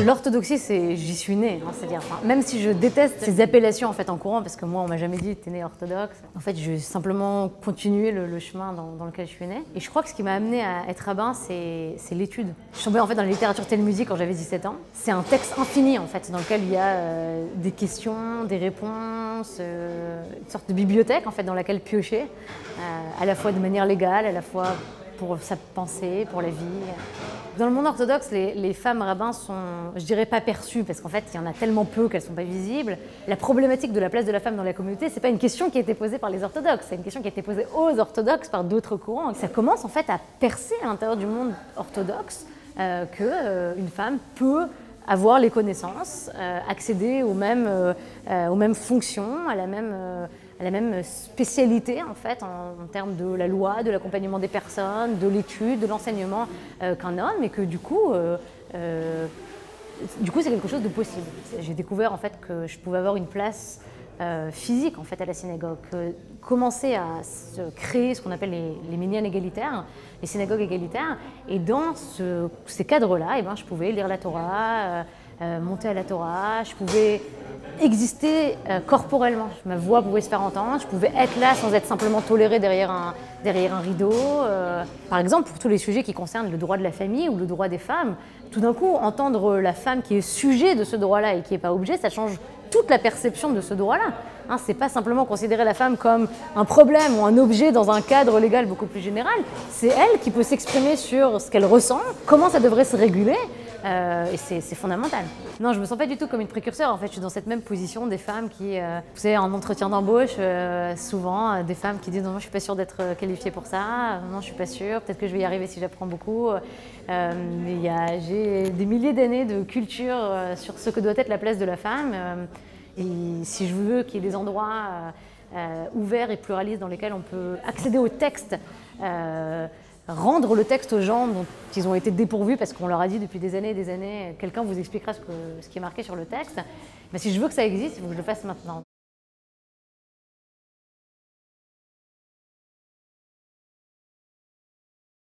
L'orthodoxie, j'y suis née, hein, c'est-à-dire, même si je déteste ces appellations en fait en courant, parce que moi on m'a jamais dit t'es né orthodoxe, en fait je vais simplement continuer le chemin dans lequel je suis née. Et je crois que ce qui m'a amenée à être rabbin, c'est l'étude. Je suis tombée en fait dans la littérature talmudique quand j'avais 17 ans. C'est un texte infini en fait, dans lequel il y a des questions, des réponses, une sorte de bibliothèque en fait dans laquelle piocher, à la fois de manière légale, à la fois pour sa pensée, pour la vie. Dans le monde orthodoxe, les femmes rabbins sont, je dirais pas perçues, parce qu'en fait, il y en a tellement peu qu'elles ne sont pas visibles. La problématique de la place de la femme dans la communauté, c'est pas une question qui a été posée par les orthodoxes, c'est une question qui a été posée aux orthodoxes par d'autres courants. Ça commence en fait à percer à l'intérieur du monde orthodoxe qu'une femme peut avoir les connaissances, accéder aux mêmes fonctions, à la même spécialité en fait en termes de la loi, de l'accompagnement des personnes, de l'étude, de l'enseignement qu'un homme, et que du coup c'est quelque chose de possible. J'ai découvert en fait que je pouvais avoir une place physique en fait à la synagogue, commencer à se créer ce qu'on appelle les minyan égalitaires, les synagogues égalitaires, et dans ces cadres-là, eh ben, je pouvais lire la Torah, monter à la Torah, je pouvais exister corporellement. Ma voix pouvait se faire entendre, je pouvais être là sans être simplement tolérée derrière un rideau. Par exemple, pour tous les sujets qui concernent le droit de la famille ou le droit des femmes, tout d'un coup, entendre la femme qui est sujet de ce droit-là et qui n'est pas objet, ça change toute la perception de ce droit-là. Hein, c'est pas simplement considérer la femme comme un problème ou un objet dans un cadre légal beaucoup plus général, c'est elle qui peut s'exprimer sur ce qu'elle ressent, comment ça devrait se réguler, et c'est fondamental. Non, je me sens pas du tout comme une précurseur, en fait, je suis dans cette même position des femmes qui, vous savez, en entretien d'embauche, souvent, des femmes qui disent non, je suis pas sûre d'être qualifiée pour ça, non, je suis pas sûre, peut-être que je vais y arriver si j'apprends beaucoup. J'ai des milliers d'années de culture sur ce que doit être la place de la femme. Et si je veux qu'il y ait des endroits ouverts et pluralistes dans lesquels on peut accéder au texte, rendre le texte aux gens dont ils ont été dépourvus parce qu'on leur a dit depuis des années et des années, quelqu'un vous expliquera ce qui est marqué sur le texte, mais si je veux que ça existe, il faut que je le fasse maintenant.